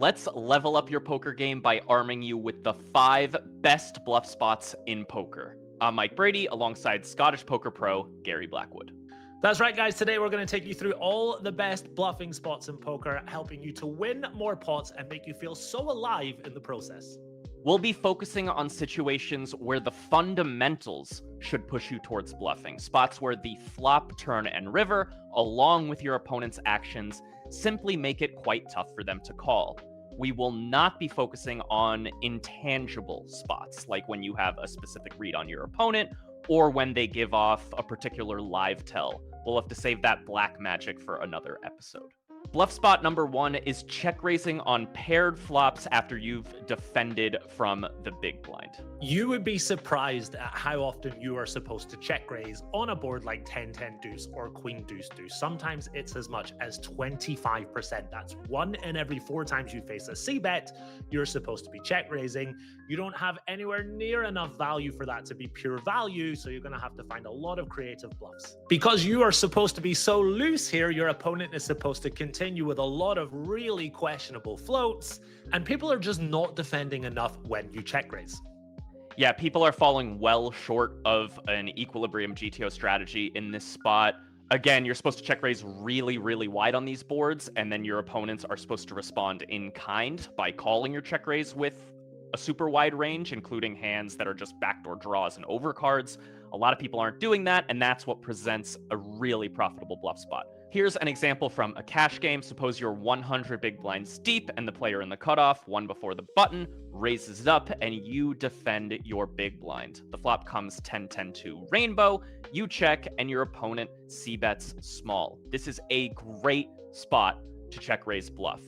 let's level up your poker game by arming you with the 5 best bluff spots in poker. I'm Mike Brady alongside Scottish poker pro Gary Blackwood. That's right, guys. Today we're going to take you through all the best bluffing spots in poker, helping you to win more pots and make you feel so alive in the process. We'll be focusing on situations where the fundamentals should push you towards bluffing, spots where the flop, turn, and river, along with your opponent's actions, simply make it quite tough for them to call. We will not be focusing on intangible spots, like when you have a specific read on your opponent, or when they give off a particular live tell. We'll have to save that black magic for another episode. Bluff spot number 1 is check raising on paired flops after you've defended from the big blind. You would be surprised at how often you are supposed to check raise on a board like Ten-Ten-Deuce or Queen-Deuce-Deuce. Sometimes it's as much as 25%. That's 1 in every 4 times you face a c-bet, you're supposed to be check raising. You don't have anywhere near enough value for that to be pure value, so you're going to have to find a lot of creative bluffs. Because you are supposed to be so loose here, your opponent is supposed to continue with a lot of really questionable floats, and people are just not defending enough when you check raise. Yeah, people are falling well short of an equilibrium GTO strategy in this spot. Again, you're supposed to check raise really, really wide on these boards, and then your opponents are supposed to respond in kind by calling your check raise with a super wide range, including hands that are just backdoor draws and overcards. A lot of people aren't doing that, and that's what presents a really profitable bluff spot. Here's an example from a cash game. Suppose you're 100 big blinds deep and the player in the cutoff, one before the button, raises it up and you defend your big blind. The flop comes 10-10-2 rainbow, you check and your opponent c-bets small. This is a great spot to check raise bluff.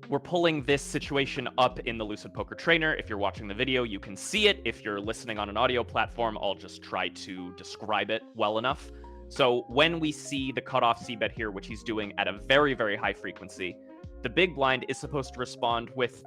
We're pulling this situation up in the Lucid Poker Trainer. If you're watching the video, you can see it. If you're listening on an audio platform, I'll just try to describe it well enough. So when we see the cutoff c-bet here, which he's doing at a very, very high frequency, the big blind is supposed to respond with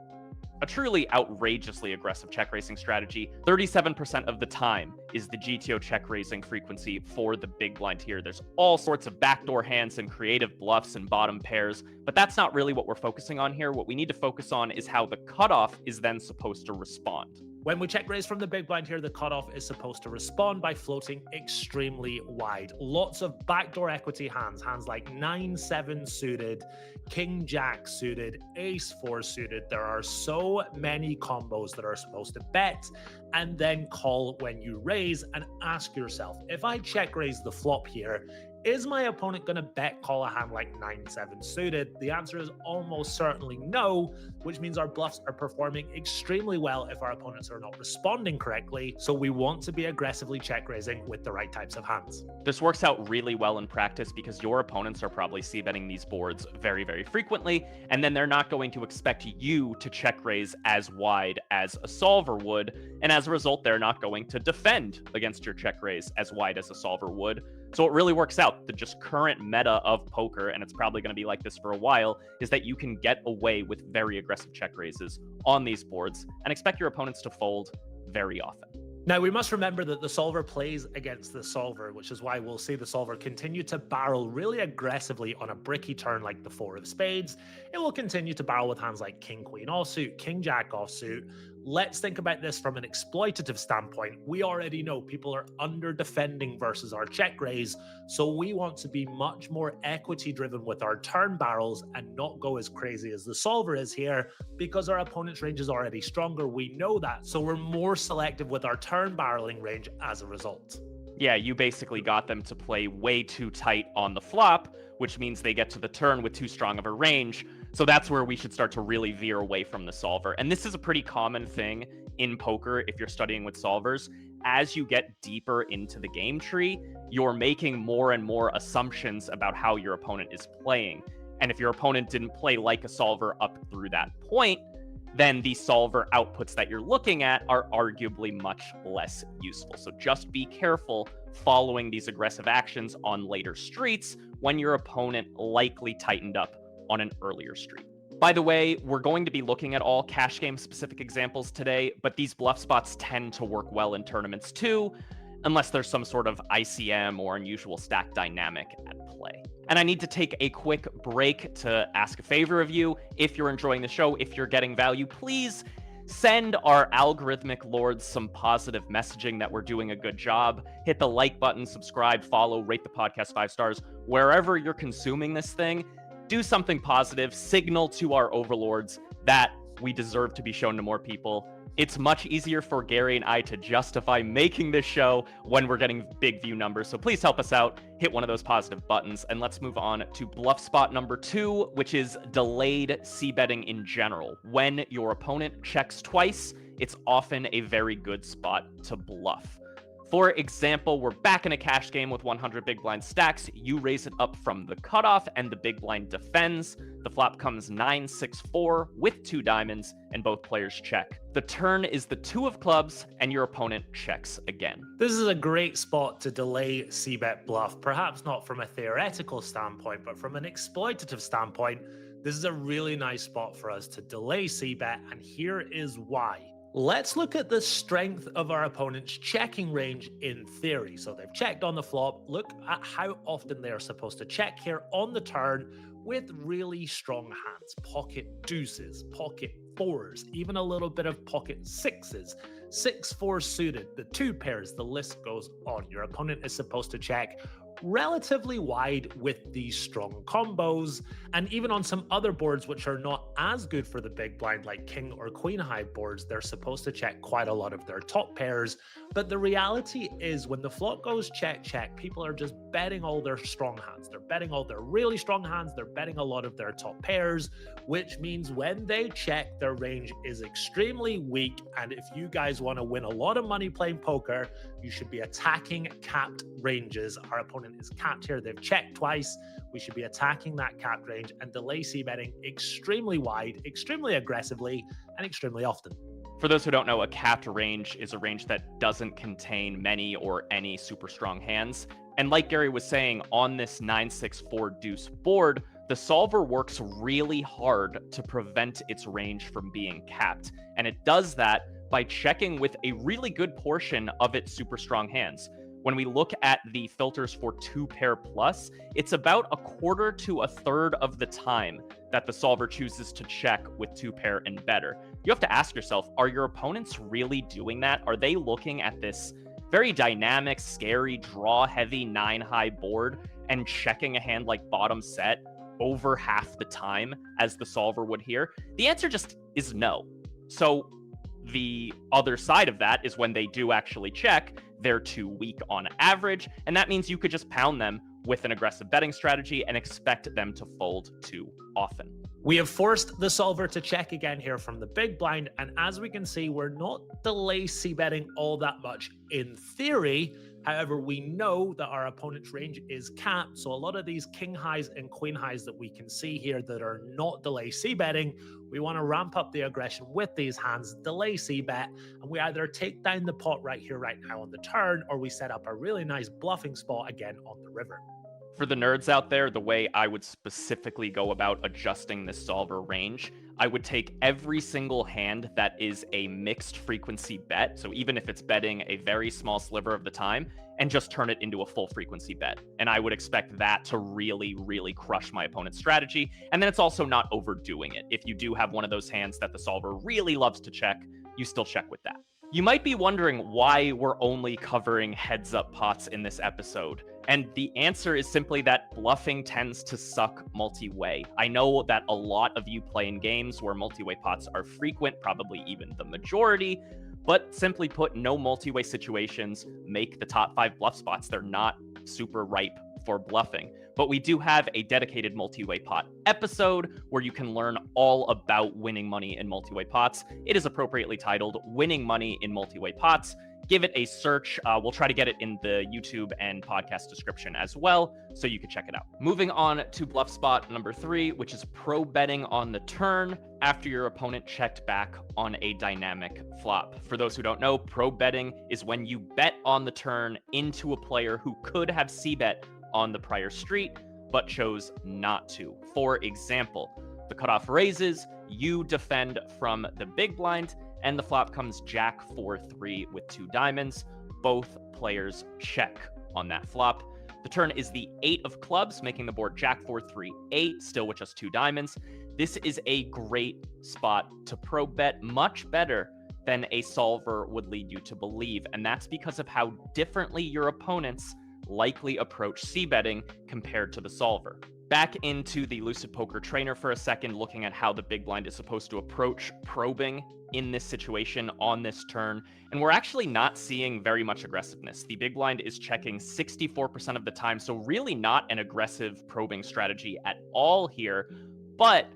a truly outrageously aggressive check raising strategy. 37% of the time is the GTO check raising frequency for the big blind here. There's all sorts of backdoor hands and creative bluffs and bottom pairs, but that's not really what we're focusing on here. What we need to focus on is how the cutoff is then supposed to respond. When we check raise from the big blind here, the cutoff is supposed to respond by floating extremely wide. Lots of backdoor equity hands like 9-7 suited, King-Jack suited, Ace-4 suited. There are so many combos that are supposed to bet and then call when you raise, and ask yourself, if I check raise the flop here, is my opponent going to bet call a hand like 9-7 suited? The answer is almost certainly no, which means our bluffs are performing extremely well if our opponents are not responding correctly. So we want to be aggressively check raising with the right types of hands. This works out really well in practice because your opponents are probably c-betting these boards very, very frequently, and then they're not going to expect you to check raise as wide as a solver would, and as a result, they're not going to defend against your check raise as wide as a solver would. So it really works out. The just current meta of poker, and it's probably going to be like this for a while, is that you can get away with very aggressive check raises on these boards and expect your opponents to fold very often. Now, we must remember that the solver plays against the solver, which is why we'll see the solver continue to barrel really aggressively on a bricky turn like the 4 of spades. It will continue to barrel with hands like King-Queen offsuit, King-Jack offsuit. Let's think about this from an exploitative standpoint. We already know people are under defending versus our check raise, so we want to be much more equity driven with our turn barrels and not go as crazy as the solver is here, because our opponent's range is already stronger. We know that, so we're more selective with our turn barreling range as a result. Yeah, you basically got them to play way too tight on the flop, which means they get to the turn with too strong of a range. So that's where we should start to really veer away from the solver. And this is a pretty common thing in poker if you're studying with solvers. As you get deeper into the game tree, you're making more and more assumptions about how your opponent is playing. And if your opponent didn't play like a solver up through that point, then the solver outputs that you're looking at are arguably much less useful. So just be careful following these aggressive actions on later streets when your opponent likely tightened up on an earlier street. By the way, we're going to be looking at all cash game specific examples today, but these bluff spots tend to work well in tournaments too. unless there's some sort of ICM or unusual stack dynamic at play. And I need to take a quick break to ask a favor of you. If you're enjoying the show, if you're getting value, please send our algorithmic lords some positive messaging that we're doing a good job. Hit the like button, subscribe, follow, rate the podcast 5 stars. Wherever you're consuming this thing, do something positive, signal to our overlords that we deserve to be shown to more people. It's much easier for Gary and I to justify making this show when we're getting big view numbers. So please help us out. Hit one of those positive buttons. And let's move on to bluff spot number 2, which is delayed c-betting in general. When your opponent checks twice, it's often a very good spot to bluff. For example, we're back in a cash game with 100 big blind stacks. You raise it up from the cutoff and the big blind defends. The flop comes 9-6-4 with 2 diamonds and both players check. The turn is the 2 of clubs and your opponent checks again. This is a great spot to delay c-bet bluff, perhaps not from a theoretical standpoint, but from an exploitative standpoint. This is a really nice spot for us to delay c-bet, and here is why. Let's look at the strength of our opponent's checking range in theory. So they've checked on the flop. Look at how often they are supposed to check here on the turn with really strong hands. Pocket deuces, pocket fours, even a little bit of pocket sixes, 6-4 suited, the 2 pairs, the list goes on. Your opponent is supposed to check relatively wide with these strong combos, and even on some other boards which are not as good for the big blind, like king or queen high boards, they're supposed to check quite a lot of their top pairs. But the reality is, when the flop goes check check, people are just betting all their strong hands. They're betting all their really strong hands. They're betting a lot of their top pairs, which means when they check, their range is extremely weak. And if you guys want to win a lot of money playing poker, you should be attacking capped ranges. Our opponent is capped here. They've checked twice. We should be attacking that capped range and delay c-betting extremely wide, extremely aggressively, and extremely often. For those who don't know, a capped range is a range that doesn't contain many or any super strong hands. And like Gary was saying, on this 9-6-4 deuce board, the solver works really hard to prevent its range from being capped. And it does that by checking with a really good portion of its super strong hands. When we look at the filters for 2 pair plus, it's about 1/4 to 1/3 of the time that the solver chooses to check with 2 pair and better. You have to ask yourself, are your opponents really doing that? Are they looking at this very dynamic, scary, draw-heavy 9-high board and checking a hand like bottom set over half the time as the solver would here? The answer just is no. So the other side of that is when they do actually check, they're too weak on average, and that means you could just pound them with an aggressive betting strategy and expect them to fold too often. We have forced the solver to check again here from the big blind, and as we can see, we're not delay c-betting all that much in theory. However, we know that our opponent's range is capped, so a lot of these king highs and queen highs that we can see here that are not delay c-betting, we want to ramp up the aggression with these hands, delay c-bet, and we either take down the pot right here, right now on the turn, or we set up a really nice bluffing spot again on the river. For the nerds out there, the way I would specifically go about adjusting this solver range, I would take every single hand that is a mixed frequency bet, so even if it's betting a very small sliver of the time, and just turn it into a full frequency bet. And I would expect that to really, really crush my opponent's strategy. And then it's also not overdoing it. If you do have one of those hands that the solver really loves to check, you still check with that. You might be wondering why we're only covering heads up pots in this episode. And the answer is simply that bluffing tends to suck multi-way. I know that a lot of you play in games where multi-way pots are frequent, probably even the majority, but simply put, no multi-way situations make the top 5 bluff spots. They're not super ripe for bluffing. But we do have a dedicated multi-way pot episode where you can learn all about winning money in multi-way pots. It is appropriately titled Winning Money in Multi-Way Pots. Give it a search. We'll try to get it in the YouTube and podcast description as well, so you can check it out. Moving on to bluff spot number 3, which is pro betting on the turn after your opponent checked back on a dynamic flop. For those who don't know, pro betting is when you bet on the turn into a player who could have c-bet on the prior street, but chose not to. For example, the cutoff raises, you defend from the big blind, and the flop comes Jack 4-3 with 2 diamonds. both players check on that flop. The turn is the 8 of clubs, making the board Jack 4 3 8, still with just 2 diamonds. This is a great spot to probe bet, much better than a solver would lead you to believe, and that's because of how differently your opponents likely approach c-betting compared to the solver. Back into the Lucid Poker Trainer for a second, looking at how the big blind is supposed to approach probing in this situation on this turn, and we're actually not seeing very much aggressiveness. The big blind is checking 64% of the time, so really not an aggressive probing strategy at all here, but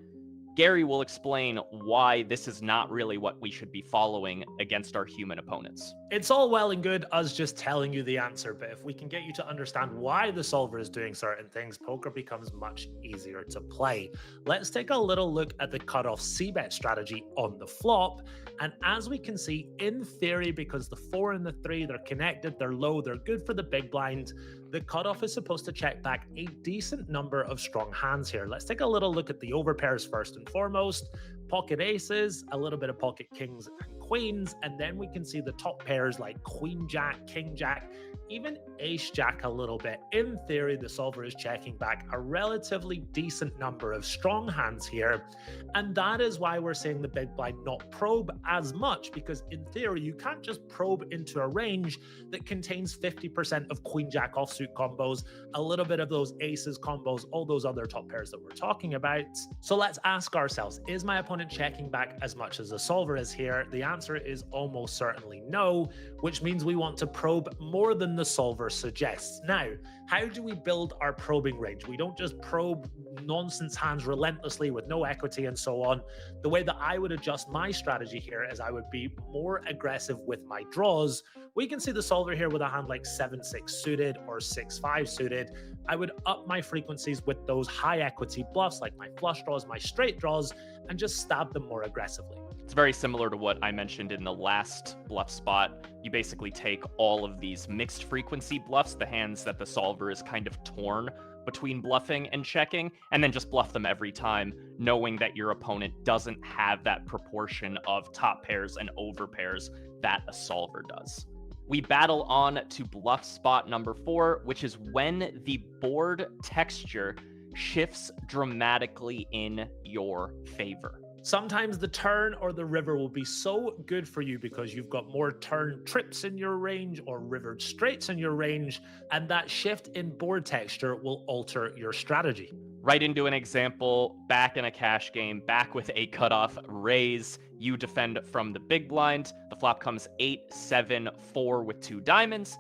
Gary will explain why this is not really what we should be following against our human opponents. It's all well and good us just telling you the answer, but if we can get you to understand why the solver is doing certain things, poker becomes much easier to play. Let's take a little look at the cutoff c-bet strategy on the flop. And as we can see, in theory, because the 4 and the 3, they're connected, they're low, they're good for the big blind, the cutoff is supposed to check back a decent number of strong hands here. Let's take a little look at the overpairs first and foremost. Pocket aces, a little bit of pocket kings and queens, and then we can see the top pairs like queen jack, king jack, even ace jack a little bit. In theory, the solver is checking back a relatively decent number of strong hands here, and that is why we're seeing the big blind not probe as much, because in theory, you can't just probe into a range that contains 50% of queen jack offsuit combos, a little bit of those aces combos, all those other top pairs that we're talking about. So let's ask ourselves, is my opponent checking back as much as the solver is here? The answer is almost certainly no, which means we want to probe more than the solver suggests. Now, how do we build our probing range? We don't just probe nonsense hands relentlessly with no equity and so on. The way that I would adjust my strategy here is I would be more aggressive with my draws. We can see the solver here with a hand like 7-6 suited or 6-5 suited. I would up my frequencies with those high equity bluffs like my flush draws, my straight draws, and just stab them more aggressively. It's very similar to what I mentioned in the last bluff spot. You basically take all of these mixed frequency bluffs, the hands that the solver is kind of torn between bluffing and checking, and then just bluff them every time, knowing that your opponent doesn't have that proportion of top pairs and over pairs that a solver does. We battle on to bluff spot number 4, which is when the board texture shifts dramatically in your favor. Sometimes the turn or the river will be so good for you because you've got more turn trips in your range or river straights in your range, and that shift in board texture will alter your strategy. Right into an example, back in a cash game, back with a cutoff raise, you defend from the big blind. The flop comes 8-7-4 with 2 diamonds.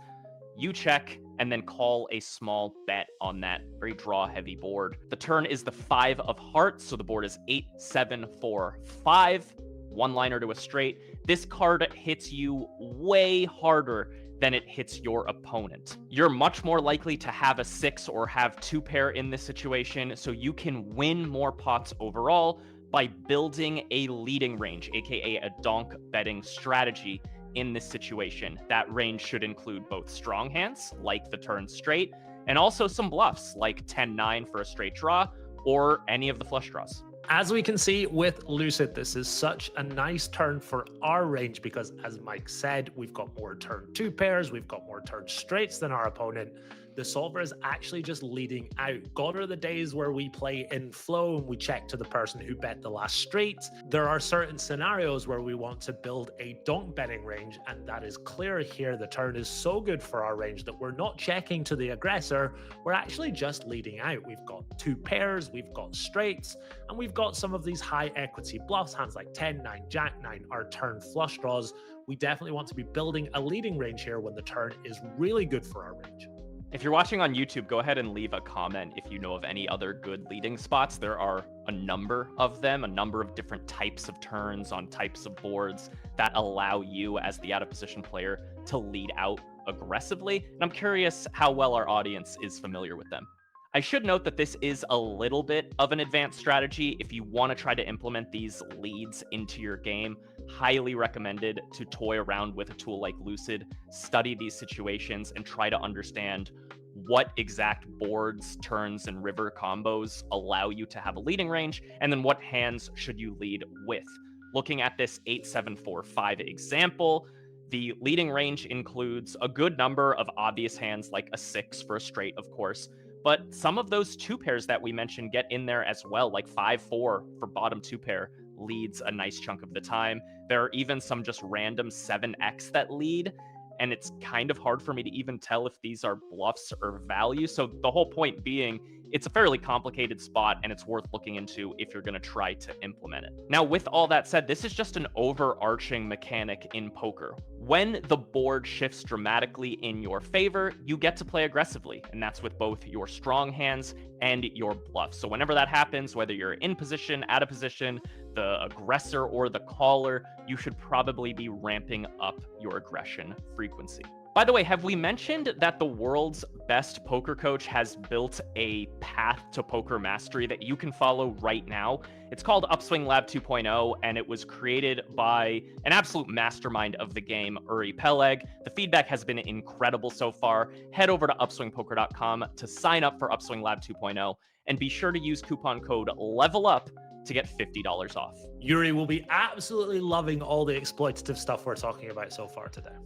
You check and then call a small bet on that very draw heavy board. The turn is the 5 of hearts, so the board is 8-7-4-5, one liner to a straight. This card hits you way harder than it hits your opponent. You're much more likely to have a 6 or have 2 pair in this situation, so you can win more pots overall by building a leading range, aka a donk betting strategy. In this situation, that range should include both strong hands, like the turn straight, and also some bluffs, like 10-9 for a straight draw, or any of the flush draws. As we can see with Lucid, this is such a nice turn for our range because, as Mike said, we've got more turn 2 pairs, we've got more turn straights than our opponent. The solver is actually just leading out. Gone are the days where we play in flow and we check to the person who bet the last straight. There are certain scenarios where we want to build a donk betting range, and that is clear here. The turn is so good for our range that we're not checking to the aggressor. We're actually just leading out. We've got 2 pairs, we've got straights, and we've got some of these high equity bluffs, hands like 10-9, Jack-9, our turn flush draws. We definitely want to be building a leading range here when the turn is really good for our range. If you're watching on YouTube, go ahead and leave a comment if you know of any other good leading spots. There are a number of them, a number of different types of turns on types of boards that allow you as the out of position player to lead out aggressively. And I'm curious how well our audience is familiar with them. I should note that this is a little bit of an advanced strategy. If you want to try to implement these leads into your game, highly recommended to toy around with a tool like Lucid, study these situations, and try to understand what exact boards, turns, and river combos allow you to have a leading range, and then what hands should you lead with. Looking at this 8-7-4-5 example, The leading range includes a good number of obvious hands, like a 6 for a straight, of course, but some of those 2 pairs that we mentioned get in there as well, like 5-4 for bottom 2 pair leads a nice chunk of the time. There are even some just random 7x that lead, and it's kind of hard for me to even tell if these are bluffs or value. So the whole point being, it's a fairly complicated spot, and it's worth looking into if you're going to try to implement it. Now, with all that said, this is just an overarching mechanic in poker. When the board shifts dramatically in your favor, you get to play aggressively, and that's with both your strong hands and your bluffs. So whenever that happens, whether you're in position, out of position, the aggressor or the caller, you should probably be ramping up your aggression frequency. By the way, have we mentioned that the world's best poker coach has built a path to poker mastery that you can follow right now? It's called Upswing Lab 2.0, and it was created by an absolute mastermind of the game, Uri Peleg. The feedback has been incredible so far. Head over to upswingpoker.com to sign up for Upswing Lab 2.0, and be sure to use coupon code LEVEL-UP to get $50 off. Uri will be absolutely loving all the exploitative stuff we're talking about so far today.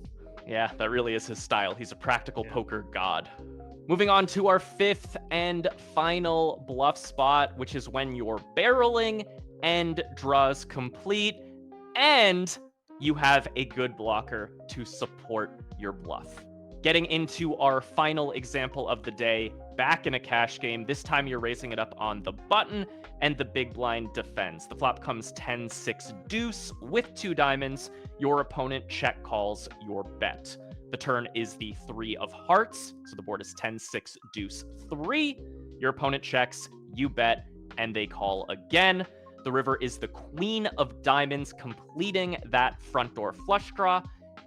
Yeah, that really is his style. He's a practical poker god. Moving on to our 5th and final bluff spot, which is when you're barreling and draws complete, and you have a good blocker to support your bluff. Getting into our final example of the day, back in a cash game. This time you're raising it up on the button, and the big blind defends. The flop comes 10-6-deuce with 2 diamonds. Your opponent check calls your bet. The turn is the 3 of hearts, so the board is 10-6-deuce-3. Your opponent checks, you bet, and they call again. The river is the queen of diamonds, completing that front door flush draw,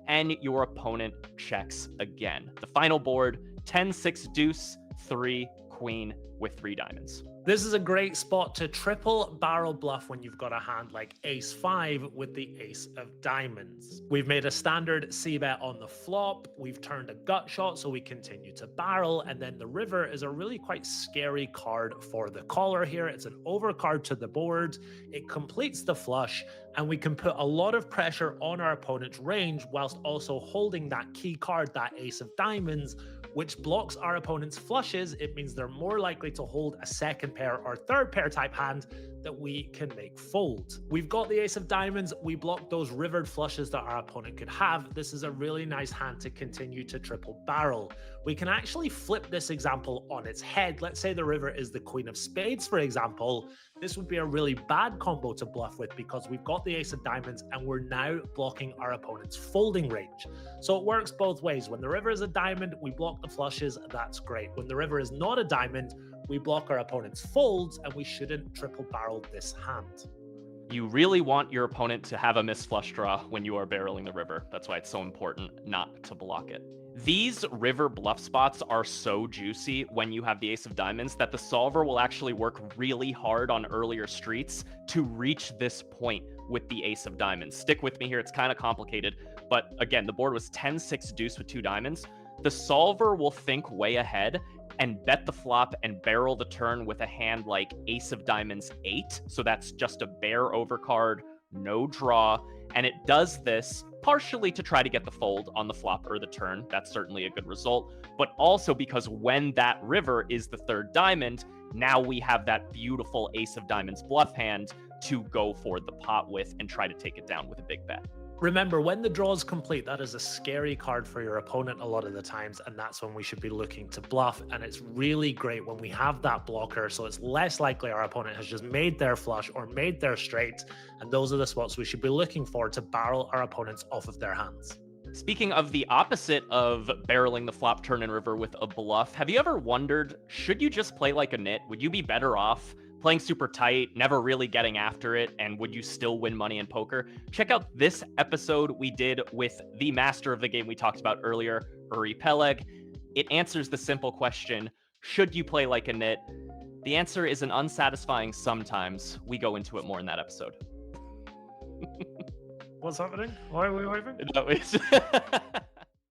and your opponent checks again. The final board, 10-6-deuce-3, queen with 3 diamonds. This is a great spot to triple barrel bluff when you've got a hand like ace-5 with the ace of diamonds. We've made a standard c-bet on the flop, we've turned a gut shot so we continue to barrel, and then the river is a really quite scary card for the caller here. It's an overcard to the board, it completes the flush, and we can put a lot of pressure on our opponent's range whilst also holding that key card, that ace of diamonds, which blocks our opponent's flushes. It means they're more likely to hold a second pair or third pair type hand that we can make fold. We've got the ace of diamonds, we block those rivered flushes that our opponent could have. This is a really nice hand to continue to triple barrel. We can actually flip this example on its head. Let's say the river is the queen of spades, for example. This would be a really bad combo to bluff with because we've got the ace of diamonds and we're now blocking our opponent's folding range. So it works both ways. When the river is a diamond, we block the flushes, that's great. When the river is not a diamond, we block our opponent's folds, and we shouldn't triple barrel this hand. You really want your opponent to have a missed flush draw when you are barreling the river. That's why it's so important not to block it. These river bluff spots are so juicy when you have the ace of diamonds that the solver will actually work really hard on earlier streets to reach this point with the ace of diamonds. Stick with me here, it's kind of complicated, but again, the board was 10-6-deuce with 2 diamonds. The solver will think way ahead and bet the flop and barrel the turn with a hand like ace of diamonds 8. So that's just a bare overcard, no draw. And it does this partially to try to get the fold on the flop or the turn. That's certainly a good result. But also because when that river is the 3rd diamond, now we have that beautiful ace of diamonds bluff hand to go for the pot with and try to take it down with a big bet. Remember, when the draw is complete, that is a scary card for your opponent a lot of the times, and that's when we should be looking to bluff. And it's really great when we have that blocker, so it's less likely our opponent has just made their flush or made their straight, and those are the spots we should be looking for to barrel our opponents off of their hands. Speaking of the opposite of barreling the flop, turn, and river with a bluff, have you ever wondered, should you just play like a nit? Would you be better off playing super tight, never really getting after it, and would you still win money in poker? Check out this episode we did with the master of the game we talked about earlier, Uri Peleg. It answers the simple question, should you play like a nit? The answer is an unsatisfying sometimes. We go into it more in that episode. What's happening? Why are we waving? No,